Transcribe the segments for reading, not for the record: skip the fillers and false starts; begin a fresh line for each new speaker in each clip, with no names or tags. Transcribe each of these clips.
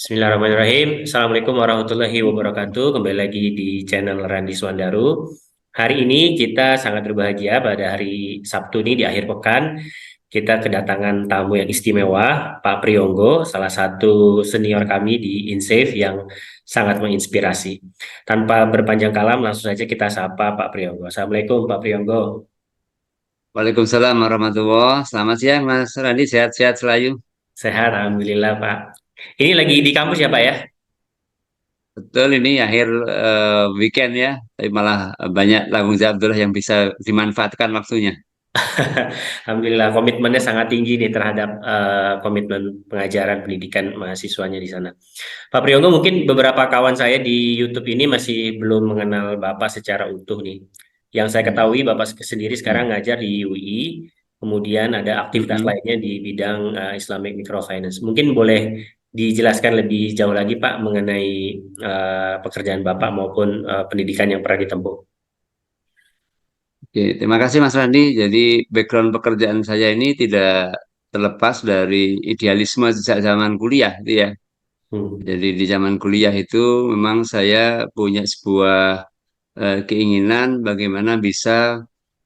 Bismillahirrahmanirrahim. Assalamualaikum warahmatullahi wabarakatuh. Kembali lagi di channel Randi Swandaru. Hari ini kita sangat berbahagia pada hari Sabtu ini di akhir pekan. Kita kedatangan tamu yang istimewa, Pak Priyonggo, salah satu senior kami di InSafe yang sangat menginspirasi. Tanpa berpanjang kalam, langsung saja kita sapa Pak Priyonggo. Assalamualaikum Pak Priyonggo.
Waalaikumsalam warahmatullahi. Selamat siang Mas Randi, sehat-sehat selalu.
Sehat, Alhamdulillah Pak. Ini lagi di kampus ya Pak ya?
Betul ini akhir weekend ya, tapi malah banyak tanggung jawab Abdullah yang bisa dimanfaatkan waktunya.
Alhamdulillah komitmennya sangat tinggi nih terhadap komitmen pengajaran pendidikan mahasiswanya di sana. Pak Priyogo, mungkin beberapa kawan saya di YouTube ini masih belum mengenal Bapak secara utuh nih. Yang saya
Hmm.
ketahui Bapak sendiri
Hmm.
sekarang ngajar di UI, kemudian ada aktivitas
Mm-mm.
lainnya di bidang Islamic Microfinance. Mungkin boleh dijelaskan lebih jauh lagi Pak mengenai pekerjaan Bapak maupun pendidikan yang pernah ditempuh.
Oke, terima kasih Mas Randi. Jadi background pekerjaan saya ini tidak terlepas dari idealisme sejak zaman kuliah, gitu ya.
Hmm.
Jadi di zaman kuliah itu memang saya punya sebuah keinginan bagaimana bisa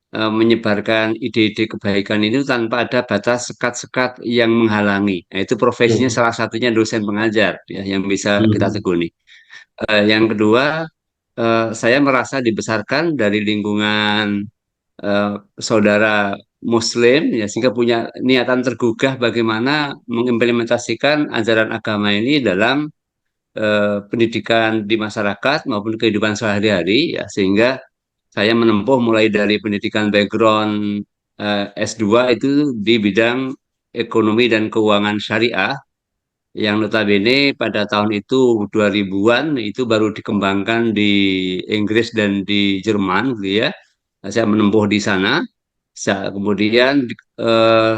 menyebarkan ide-ide kebaikan itu tanpa ada batas sekat-sekat yang menghalangi. Nah, itu profesinya
Hmm.
salah satunya dosen pengajar ya, yang bisa kita
Hmm.
tekuni. Yang kedua, saya merasa dibesarkan dari lingkungan eh, saudara Muslim ya, sehingga punya niatan tergugah bagaimana mengimplementasikan ajaran agama ini dalam pendidikan di masyarakat maupun kehidupan sehari-hari ya, sehingga saya menempuh mulai dari pendidikan background S2 itu di bidang ekonomi dan keuangan syariah yang notabene pada tahun itu 2000-an itu baru dikembangkan di Inggris dan di Jerman gitu ya. Nah, saya menempuh di sana. Kemudian eh,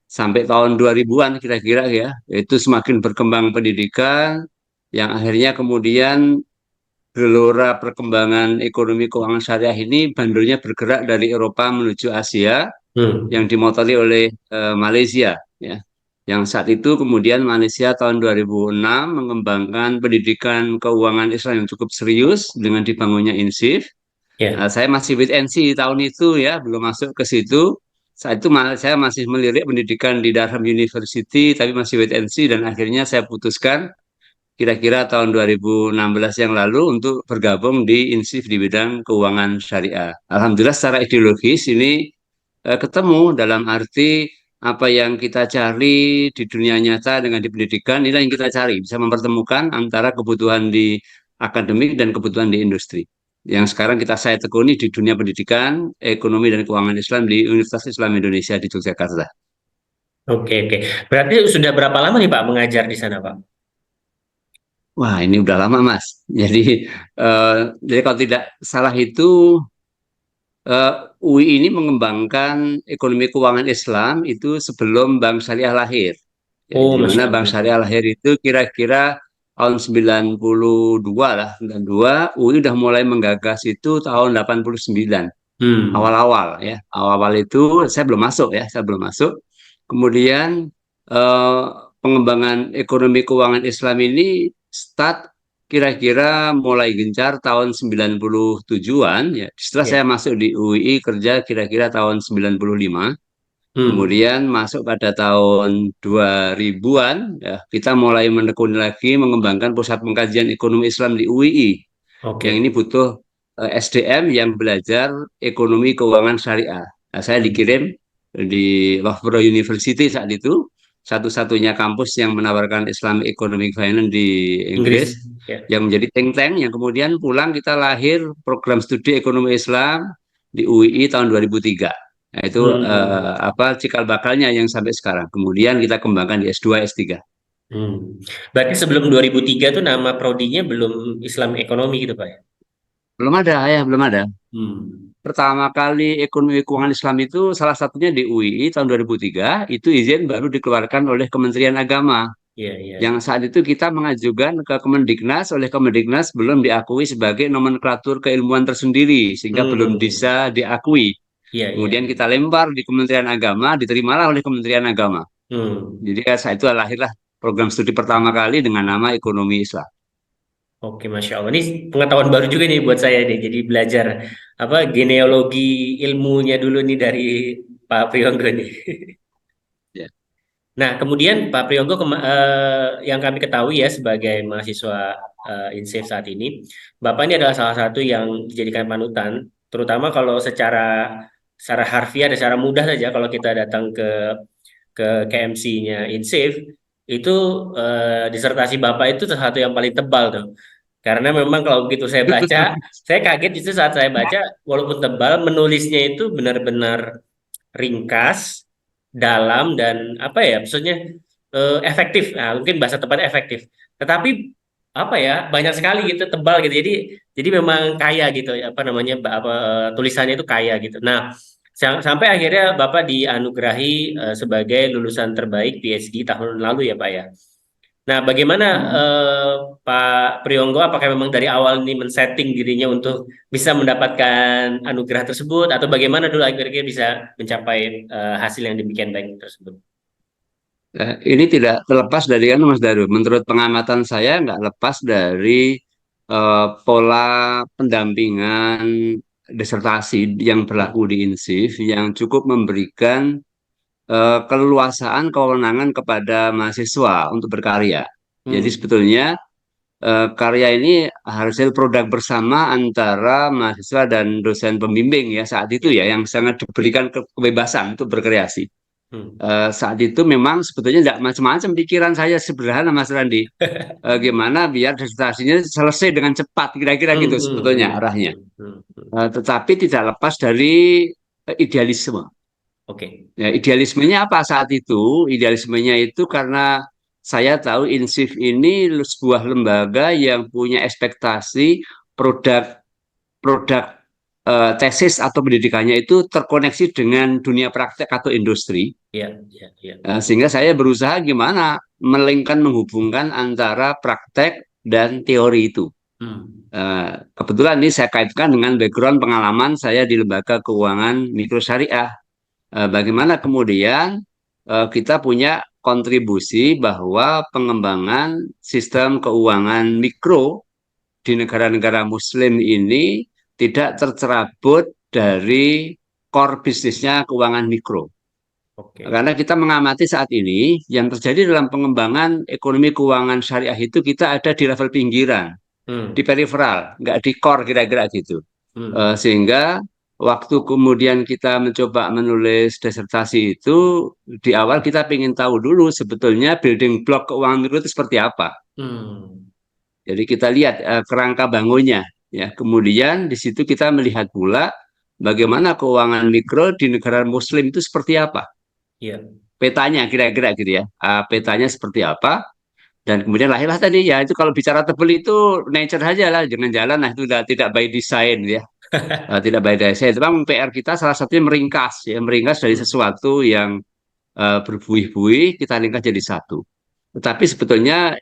sampai tahun 2000-an kira-kira ya, itu semakin berkembang pendidikan yang akhirnya kemudian gelora perkembangan ekonomi keuangan syariah ini bandulnya bergerak dari Eropa menuju Asia yang
Hmm.
dimotori oleh Malaysia ya. Yang saat itu kemudian Malaysia tahun 2006 mengembangkan pendidikan keuangan Islam yang cukup serius dengan dibangunnya INSIF.
Ya.
Saya masih wait and see tahun itu ya, belum masuk ke situ. Saat itu saya masih melirik pendidikan di Durham University, tapi masih wait and see dan akhirnya saya putuskan kira-kira tahun 2016 yang lalu untuk bergabung di INSIF di bidang keuangan syariah. Alhamdulillah secara ideologis ini ketemu dalam arti apa yang kita cari di dunia nyata dengan di pendidikan, inilah yang kita cari, bisa mempertemukan antara kebutuhan di akademik dan kebutuhan di industri. Yang sekarang saya tekuni di dunia pendidikan, ekonomi dan keuangan Islam di Universitas Islam Indonesia di Yogyakarta.
Oke, oke. Berarti sudah berapa lama nih Pak mengajar di sana, Pak?
Wah, ini udah lama, Mas. Jadi, eh, jadi kalau tidak salah itu UI ini mengembangkan ekonomi keuangan Islam itu sebelum Bank Syariah lahir. Ya,
Oh,
di mana
Masya
Bank
Allah.
Syariah lahir itu kira-kira tahun 92 lah, 92. UI udah mulai menggagas itu tahun 89,
Hmm.
awal-awal ya. Awal-awal itu saya belum masuk ya, saya belum masuk. Kemudian eh, pengembangan ekonomi keuangan Islam ini start kira-kira mulai gencar tahun 97-an ya. Setelah
Ya.
saya masuk di UI kerja kira-kira tahun 95.
Hmm.
Kemudian masuk pada tahun 2000-an ya, kita mulai menekuni lagi mengembangkan pusat pengkajian ekonomi Islam di UII. Yang
Oke.
ini butuh SDM yang belajar ekonomi keuangan syariah. Nah, saya
Hmm.
dikirim di Loughborough University saat itu, satu-satunya kampus yang menawarkan Islamic Economic Finance di Inggris,
Inggris. Ya.
yang menjadi think tank, yang kemudian pulang kita lahir program studi ekonomi Islam di UII tahun 2003. Nah, itu
Hmm.
apa cikal bakalnya yang sampai sekarang. Kemudian kita kembangkan di S2, S3.
Hmm. Berarti sebelum 2003 tuh nama prodinya belum Islam ekonomi gitu, Pak ya?
Belum ada ya, belum ada.
Hmm.
Pertama kali ekonomi keuangan Islam itu salah satunya di UI tahun 2003, itu izin baru dikeluarkan oleh Kementerian Agama.
Iya, iya.
Yang saat itu kita mengajukan ke Kemendiknas, oleh Kemendiknas belum diakui sebagai nomenklatur keilmuan tersendiri, sehingga belum
Hmm.
bisa diakui.
Iya, iya,
Kemudian
iya.
kita lempar di Kementerian Agama, diterimalah oleh Kementerian Agama.
Hmm.
Jadi saat itu lahirlah. program studi pertama kali dengan nama Ekonomi Islam.
Oke, Masya Allah. Ini pengetahuan baru juga nih buat saya nih. Jadi belajar apa genealogi ilmunya dulu nih dari Pak Priyogo nih.
Ya.
Nah, kemudian Pak Priyogo yang kami ketahui ya sebagai mahasiswa INSAFE saat ini, Bapak ini adalah salah satu yang dijadikan panutan, terutama kalau secara harfiah dan secara mudah saja kalau kita datang ke KMC-nya INSAFE itu disertasi Bapak itu salah satu yang paling tebal tuh. Karena memang kalau begitu saya baca, saya kaget justru saat saya baca, walaupun tebal, menulisnya itu benar-benar ringkas, dalam dan apa ya, maksudnya efektif. Nah, mungkin bahasa tepatnya efektif. Tetapi apa ya, banyak sekali gitu, tebal gitu. Jadi memang kaya gitu, apa namanya, tulisannya itu kaya gitu. Nah, sampai akhirnya Bapak dianugerahi sebagai lulusan terbaik PhD tahun lalu ya Pak ya. Nah, bagaimana eh, Pak Priyonggo, apakah memang dari awal ini men-setting dirinya untuk bisa mendapatkan anugerah tersebut, atau bagaimana dulu akhirnya bisa mencapai hasil yang demikian baik tersebut?
Ini tidak terlepas dari kan Mas Daru. Menurut pengamatan saya nggak lepas dari pola pendampingan disertasi yang
Hmm.
berlaku di INSIF yang cukup memberikan keleluasaan kewenangan kepada mahasiswa untuk berkarya. Jadi
Hmm.
sebetulnya karya ini harusnya produk bersama antara mahasiswa dan dosen pembimbing ya saat itu
Ya.
ya yang sangat diberikan kebebasan untuk berkreasi.
Hmm.
Saat itu memang sebetulnya tidak macam-macam pikiran saya sederhana Mas Randi. Gimana biar disertasinya selesai dengan cepat kira-kira
Hmm.
gitu
Hmm.
sebetulnya
Hmm.
arahnya.
Hmm. Hmm. Hmm.
Tetapi tidak lepas dari idealisme.
Oke.
Ya, idealismenya apa saat itu? Idealismenya itu karena saya tahu INSIF ini sebuah lembaga yang punya ekspektasi produk produk tesis atau pendidikannya itu terkoneksi dengan dunia praktek atau industri.
Ya, ya, ya.
Sehingga saya berusaha gimana menghubungkan antara praktek dan teori itu.
Hmm.
Kebetulan ini saya kaitkan dengan background pengalaman saya di lembaga keuangan mikro syariah. Bagaimana kemudian kita punya kontribusi bahwa pengembangan sistem keuangan mikro di negara-negara Muslim ini tidak tercerabut dari core bisnisnya keuangan mikro.
Oke.
Karena kita mengamati saat ini yang terjadi dalam pengembangan ekonomi keuangan syariah itu kita ada di level pinggiran, di
Hmm.
periferal, nggak di core kira-kira gitu.
Hmm.
Sehingga waktu kemudian kita mencoba menulis disertasi itu, di awal kita ingin tahu dulu sebetulnya building block keuangan mikro itu seperti apa.
Hmm.
Jadi kita lihat kerangka bangunnya, ya. Kemudian di situ kita melihat pula bagaimana keuangan mikro di negara Muslim itu seperti apa.
Ya.
Petanya kira-kira gitu ya. Petanya seperti apa. Dan kemudian lahirlah tadi ya itu kalau bicara tebel itu nature saja lah jangan jalan nah itu udah tidak by design ya. Tidak by design. Itu memang PR kita salah satunya meringkas ya meringkas dari
Hmm.
sesuatu yang berbuih-buih kita ringkas jadi satu. Tetapi sebetulnya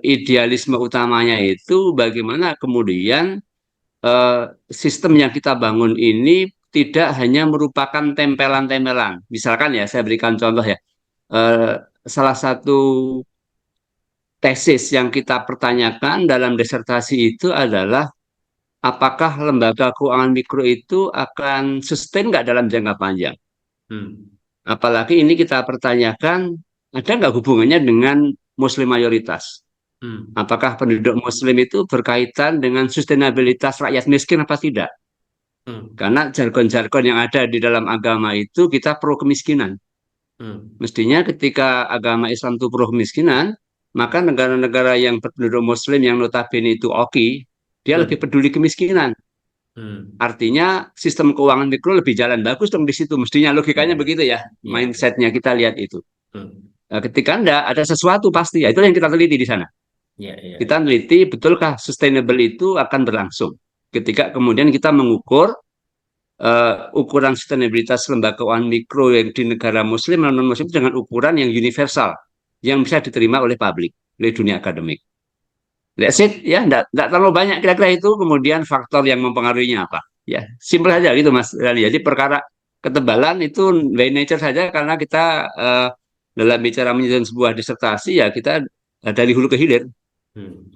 idealisme utamanya itu bagaimana kemudian sistem yang kita bangun ini tidak hanya merupakan tempelan-tempelan. Misalkan ya, saya berikan contoh ya. Eh, Salah satu tesis yang kita pertanyakan dalam disertasi itu adalah apakah lembaga keuangan mikro itu akan sustain nggak dalam jangka panjang?
Hmm.
Apalagi ini kita pertanyakan ada nggak hubungannya dengan Muslim mayoritas?
Hmm.
Apakah penduduk Muslim itu berkaitan dengan sustainabilitas rakyat miskin apa tidak?
Hmm.
Karena jargon-jargon yang ada di dalam agama itu kita pro kemiskinan.
Hmm.
Mestinya ketika agama Islam itu pro kemiskinan, maka negara-negara yang berpenduduk Muslim yang notabene itu oki, dia lebih
Hmm.
peduli kemiskinan.
Hmm.
Artinya sistem keuangan mikro lebih jalan bagus dong di situ. Mestinya logikanya
Ya,
begitu ya.
ya, ya.
Mindsetnya kita lihat itu.
Hmm.
Ketika enggak ada sesuatu pasti ya itu yang kita teliti di sana.
Ya, ya,
Kita
ya.
teliti betulkah sustainable itu akan berlangsung. Ketika kemudian kita mengukur ukuran sustainabilitas lembaga keuangan mikro yang di negara muslim dan non muslim dengan ukuran yang universal yang bisa diterima oleh publik, oleh dunia akademik. That's it ya, enggak terlalu banyak kira-kira itu kemudian faktor yang mempengaruhinya apa. Ya, simpel saja gitu Mas. Jadi perkara ketebalan itu by nature saja karena kita dalam bicara menyusun sebuah disertasi ya kita dari hulu ke hilir.
Hmm.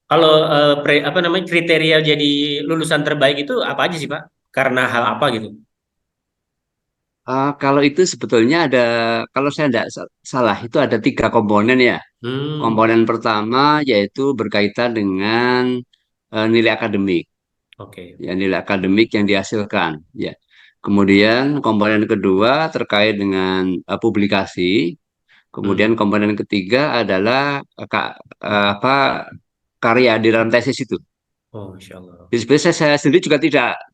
Kalau apa namanya kriteria jadi lulusan terbaik itu apa aja sih Pak? Karena hal apa gitu?
Kalau itu sebetulnya ada, kalau saya tidak salah, itu ada 3 komponen ya.
Hmm,
Komponen pertama yaitu berkaitan dengan nilai akademik,
oke.
ya nilai akademik yang dihasilkan, ya. Kemudian komponen kedua terkait dengan publikasi. Kemudian
Hmm.
komponen ketiga adalah apa karya di dalam tesis itu.
Oh, Insya Allah.
Jadi sebenarnya saya sendiri juga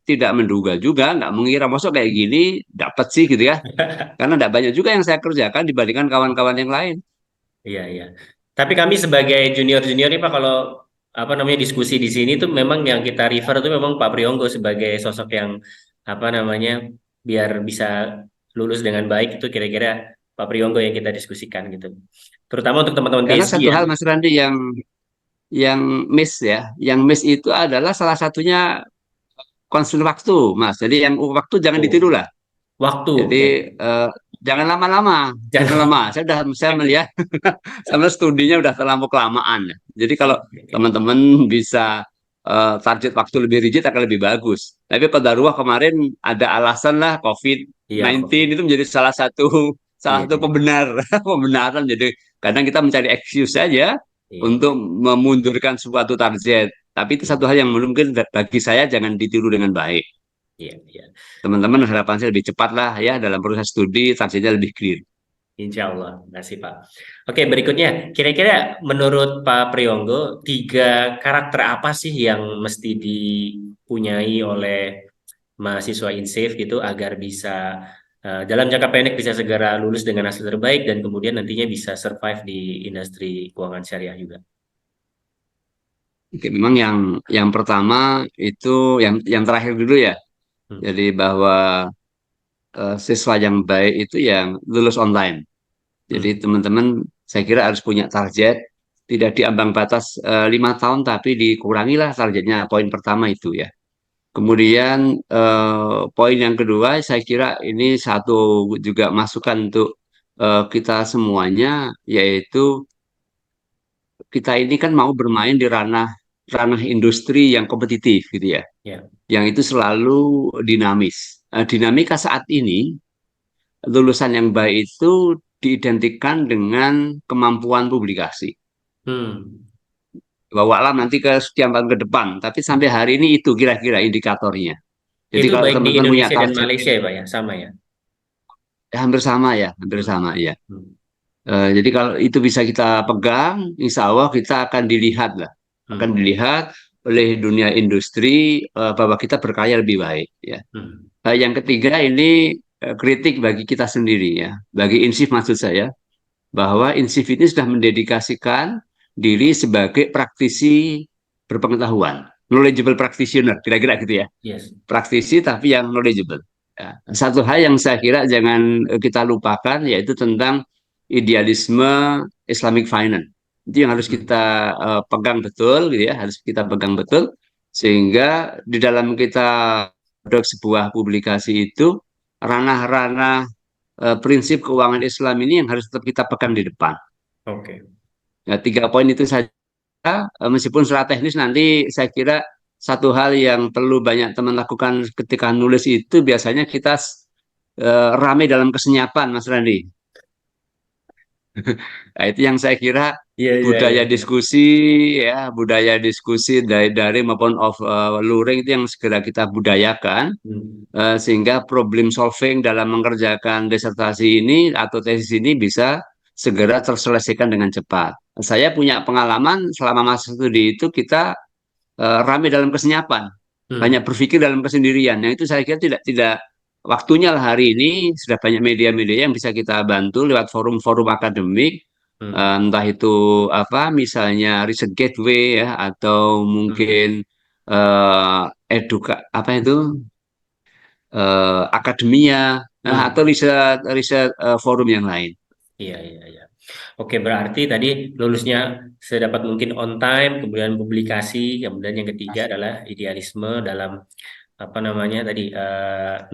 tidak menduga juga, nggak mengira masuk kayak gini dapat sih gitu ya. Karena tidak banyak juga yang saya kerjakan dibandingkan kawan-kawan yang lain.
Iya, iya. Tapi kami sebagai junior-junior nih Pak, kalau apa namanya diskusi di sini tuh memang yang kita refer tuh memang Pak Priyonggo sebagai sosok yang apa namanya biar bisa lulus dengan baik itu kira-kira Pak Priyonggo yang kita diskusikan gitu. Terutama untuk teman-teman
Karena
PhD
satu
ya.
hal Mas Randi yang miss ya, yang miss itu adalah salah satunya konsul waktu, Mas. Jadi yang waktu jangan
Oh,
ditiru lah.
waktu.
Jadi
Oke.
eh, jangan lama-lama, jangan
Jangan.
lama. Saya melihat sama studinya udah terlalu kelamaan. Jadi kalau
Oke.
teman-teman bisa target waktu lebih rigid akan lebih bagus. Tapi Qadarullah kemarin ada alasan lah
Iya,
COVID-19
COVID.
itu menjadi salah
Iya,
satu
iya.
pembenaran. Jadi kadang kita mencari excuse saja
Iya.
untuk memundurkan suatu target. Tapi itu
Iya,
satu hal yang mungkin bagi saya jangan ditiru dengan baik.
iya, iya.
Teman-teman harapan saya lebih cepat lah ya dalam proses studi, targetnya lebih clear.
Insya Allah, nasib Pak. Oke, berikutnya, kira-kira menurut Pak Priyonggo, tiga karakter apa sih yang mesti dipunyai oleh mahasiswa INSAFE gitu agar bisa dalam jangka pendek bisa segera lulus dengan hasil terbaik dan kemudian nantinya bisa survive di industri keuangan syariah juga.
Oke, memang yang pertama itu yang terakhir dulu ya.
Hmm.
Jadi bahwa siswa yang baik itu yang lulus online. Jadi
Hmm.
teman-teman saya kira harus punya target, tidak di ambang batas 5 tahun, tapi dikurangilah targetnya. Poin pertama itu ya. Kemudian poin yang kedua saya kira ini satu juga masukan untuk kita semuanya, yaitu kita ini kan mau bermain di ranah ranah industri yang kompetitif gitu ya,
Ya.
yang itu selalu dinamis. Dinamika saat ini, lulusan yang baik itu diidentikan dengan kemampuan publikasi.
Hmm.
Bawalah nanti ke sekian tahun ke depan, tapi sampai hari ini itu kira-kira indikatornya. Jadi
Itu
kalau
baik di
teman-teman punya
Indonesia dan
target,
Malaysia ya Pak ya, sama ya.
hampir sama ya, hampir
Hmm.
sama ya.
Hmm.
Jadi kalau itu bisa kita pegang, insya Allah kita akan dilihat lah, akan
Hmm.
dilihat oleh dunia industri bahwa kita berkarya lebih baik. Ya.
Hmm.
Yang ketiga ini kritik bagi kita sendiri ya, bagi Insif maksud saya, bahwa Insif ini sudah mendedikasikan diri sebagai praktisi berpengetahuan, knowledgeable practitioner, kira-kira gitu ya,
Yes.
praktisi tapi yang knowledgeable. Ya. Satu hal yang saya kira jangan kita lupakan yaitu tentang idealisme Islamic Finance. Itu yang harus
Hmm.
kita pegang betul, gitu ya, harus kita pegang betul sehingga di dalam kita produk sebuah publikasi itu ranah-ranah prinsip keuangan Islam ini yang harus tetap kita pegang di depan.
Oke.
Ya, 3 poin itu saja. Meskipun secara teknis nanti saya kira satu hal yang perlu banyak teman lakukan ketika nulis itu biasanya kita ramai dalam kesenyapan, Mas Randi. Nah, itu yang saya kira
Iya, iya, iya,
budaya
iya.
diskusi ya, budaya diskusi dari maupun luring itu yang segera kita budayakan
Hmm.
sehingga problem solving dalam mengerjakan disertasi ini atau tesis ini bisa segera terselesaikan dengan cepat. Saya punya pengalaman selama masa studi itu kita ramai dalam kesenyapan, banyak
Hmm.
berpikir dalam kesendirian. Yang itu saya kira tidak waktunya lah hari ini sudah banyak media-media yang bisa kita bantu lewat forum-forum akademik,
Hmm.
entah itu apa misalnya Research Gateway ya atau
Hmm.
mungkin apa itu akademia atau
Hmm.
riset riset forum yang lain.
Iya, iya, iya. Oke, berarti tadi lulusnya sedapat mungkin on time, kemudian publikasi, kemudian yang ketiga adalah idealisme dalam apa namanya tadi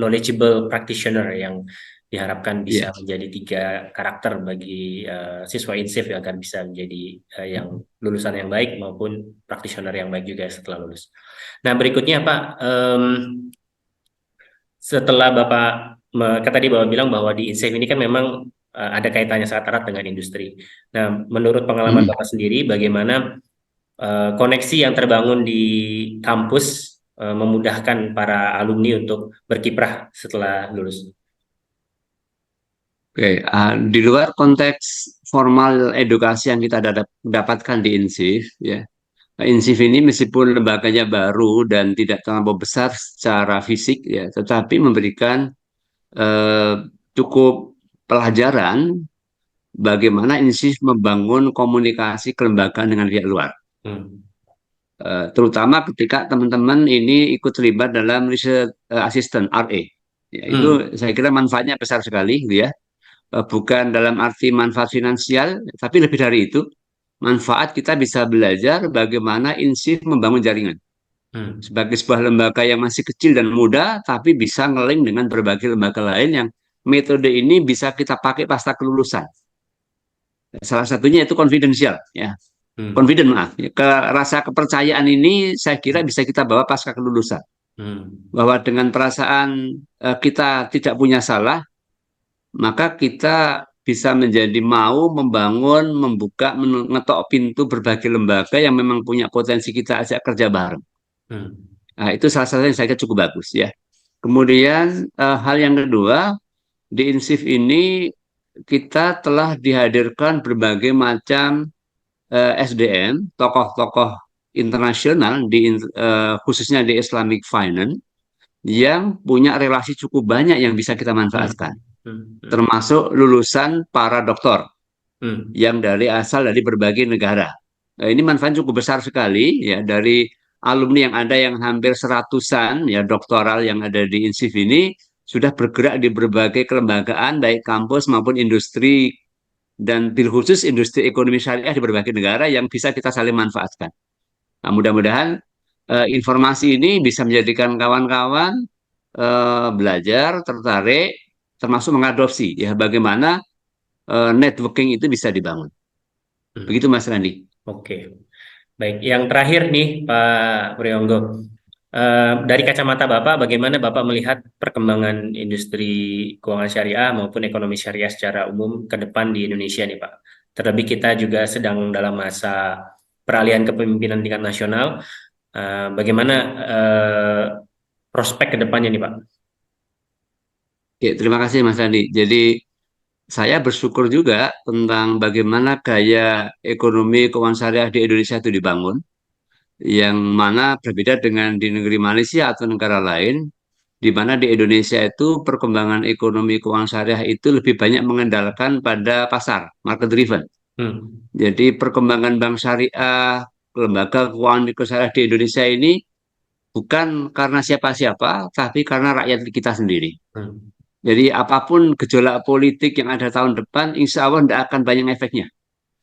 knowledgeable practitioner yang diharapkan bisa
Iya.
menjadi 3 karakter bagi siswa insif agar bisa menjadi yang lulusan yang baik maupun praktisioner yang baik juga setelah lulus. Nah, berikutnya Pak, setelah Bapak kan tadi Bapak bilang bahwa di insif ini kan memang ada kaitannya sangat erat dengan industri. Nah, menurut pengalaman
Mm.
Bapak sendiri, bagaimana koneksi yang terbangun di kampus memudahkan para alumni untuk berkiprah setelah lulus?
Oke, di luar konteks formal edukasi yang kita dapatkan di INSIF, ya, INSIF ini meskipun lembaganya baru dan tidak terlalu besar secara fisik, ya, tetapi memberikan eh, cukup pelajaran bagaimana INSIF membangun komunikasi kelembagaan dengan pihak luar.
Hmm.
Terutama ketika teman-teman ini ikut terlibat dalam research assistant RA. Ya, itu
Hmm.
saya kira manfaatnya besar sekali, gitu ya. Bukan dalam arti manfaat finansial, tapi lebih dari itu, manfaat kita bisa belajar bagaimana INSIF membangun jaringan.
Hmm.
Sebagai sebuah lembaga yang masih kecil dan muda, tapi bisa ngeling dengan berbagai lembaga lain yang metode ini bisa kita pakai pasca kelulusan. Salah satunya itu confidential, ya.
Hmm.
Confident, maaf. Ya, rasa kepercayaan ini saya kira bisa kita bawa pasca kelulusan.
Hmm.
Bahwa dengan perasaan kita tidak punya salah, maka kita bisa menjadi mau membangun, membuka, mengetok pintu berbagai lembaga yang memang punya potensi kita ajak kerja bareng.
Hmm.
Nah, itu salah satu yang saya kira cukup bagus, ya. Kemudian hal yang kedua, di INSIF ini kita telah dihadirkan berbagai macam SDM, tokoh-tokoh internasional khususnya di Islamic Finance yang punya relasi cukup banyak yang bisa kita
Hmm.
manfaatkan,
Hmm. Hmm.
termasuk lulusan para doktor
Hmm.
yang asal dari berbagai negara. Nah, ini manfaat cukup besar sekali, ya, dari alumni yang ada yang hampir seratusan, ya, doktoral yang ada di INSIF ini sudah bergerak di berbagai kelembagaan baik kampus maupun industri dan bil khusus industri ekonomi syariah di berbagai negara yang bisa kita saling manfaatkan. Nah, mudah-mudahan informasi ini bisa menjadikan kawan-kawan belajar, tertarik, termasuk mengadopsi, ya, bagaimana networking itu bisa dibangun.
Hmm.
Begitu Mas Randi.
Oke, baik. Yang terakhir nih, Pak Prionggo, dari kacamata Bapak, bagaimana Bapak melihat perkembangan industri keuangan syariah maupun ekonomi syariah secara umum ke depan di Indonesia nih, Pak? Terlebih kita juga sedang dalam masa peralihan kepemimpinan tingkat nasional. Bagaimana eh, prospek ke depannya nih, Pak?
Oke, terima kasih Mas Randi. Jadi saya bersyukur juga tentang bagaimana gaya ekonomi keuangan syariah di Indonesia itu dibangun, yang mana berbeda dengan di negeri Malaysia atau negara lain, di mana di Indonesia itu perkembangan ekonomi keuangan syariah itu lebih banyak mengandalkan pada pasar, market driven.
Hmm.
Jadi perkembangan bank syariah, lembaga keuangan syariah di Indonesia ini bukan karena siapa-siapa, tapi karena rakyat kita sendiri.
Hmm.
Jadi apapun gejolak politik yang ada tahun depan, insya Allah tidak akan banyak efeknya.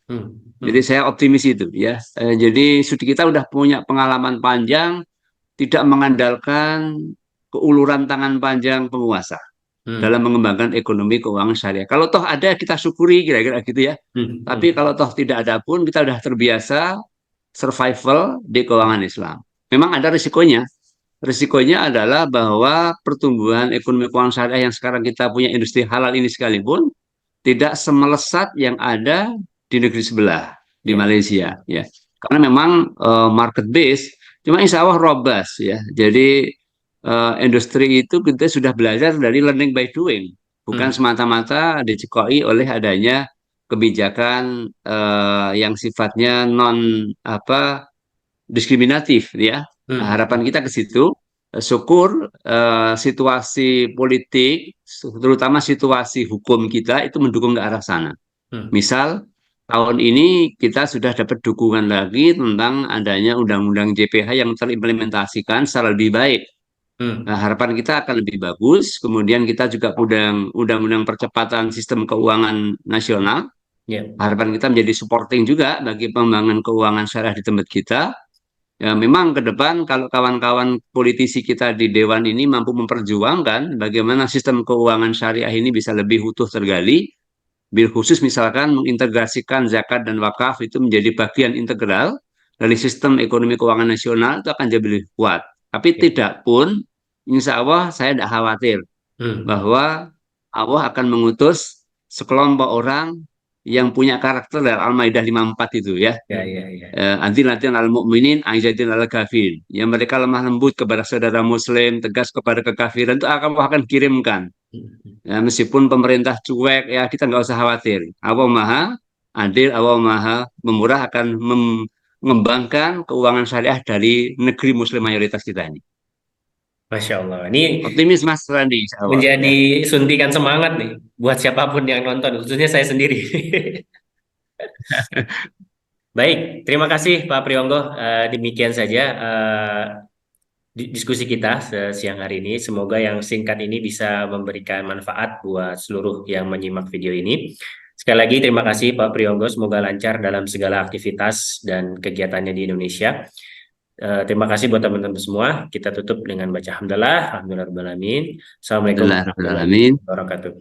Hmm.
Jadi
Hmm.
saya optimis itu, ya. Jadi studi kita udah punya pengalaman panjang, tidak mengandalkan keuluran tangan panjang penguasa
Hmm.
dalam mengembangkan ekonomi keuangan syariah. Kalau toh ada kita syukuri kira-kira gitu, ya.
Hmm.
Tapi
Hmm.
kalau toh tidak ada pun kita sudah terbiasa survival di keuangan Islam. Memang ada risikonya. Risikonya adalah bahwa pertumbuhan ekonomi keuangan syariah yang sekarang kita punya industri halal ini sekalipun tidak semelesat yang ada di negeri sebelah, di
Ya.
Malaysia, ya. Karena memang market base, cuma insya Allah robust, ya. Jadi industri itu kita sudah belajar dari learning by doing, bukan
Hmm.
semata-mata dicekoi oleh adanya kebijakan yang sifatnya non apa diskriminatif, ya. Nah,
Hmm.
harapan kita ke situ. Syukur situasi politik, terutama situasi hukum kita itu mendukung ke arah sana.
Hmm.
Misal tahun ini kita sudah dapat dukungan lagi tentang adanya undang-undang JPH yang terimplementasikan secara lebih baik. Nah,
Hmm.
harapan kita akan lebih bagus. Kemudian kita juga undang-undang percepatan sistem keuangan nasional.
Ya.
Harapan kita menjadi supporting juga bagi pengembangan keuangan syariah di tempat kita. Ya, memang ke depan kalau kawan-kawan politisi kita di Dewan ini mampu memperjuangkan bagaimana sistem keuangan syariah ini bisa lebih utuh tergali, bil khusus misalkan mengintegrasikan zakat dan wakaf itu menjadi bagian integral dari sistem ekonomi keuangan nasional itu akan jadi lebih kuat. Tapi
Ya.
tidak pun, insya Allah saya tidak khawatir
Hmm.
bahwa Allah akan mengutus sekelompok orang yang punya karakter dari Al-Maidah 54 itu ya.
Ya, ya, ya.
Anti-latihan al-mu'minin, aizatin al-kafirin. Yang mereka lemah lembut kepada saudara muslim, tegas kepada kekafiran, itu akan kirimkan.
Hmm.
Ya, meskipun pemerintah cuek, ya kita nggak usah khawatir. Allah Maha Adil, Allah Maha Memurah akan mengembangkan keuangan syariah dari negeri muslim mayoritas kita ini.
Masya Allah. Ini
Optimis Mas Randi, insya Allah.
menjadi
Ya.
suntikan semangat nih buat siapapun yang nonton, khususnya saya sendiri. Baik, terima kasih Pak Prionggo. Demikian saja diskusi kita siang hari ini. Semoga yang singkat ini bisa memberikan manfaat buat seluruh yang menyimak video ini. Sekali lagi terima kasih Pak Prionggo. Semoga lancar dalam segala aktivitas dan kegiatannya di Indonesia. Terima kasih buat teman-teman semua. Kita tutup dengan baca hamdalah. Alhamdulillah. Assalamualaikum
Alhamdulillah, Rabbil
warahmatullahi
Alamin.
wabarakatuh.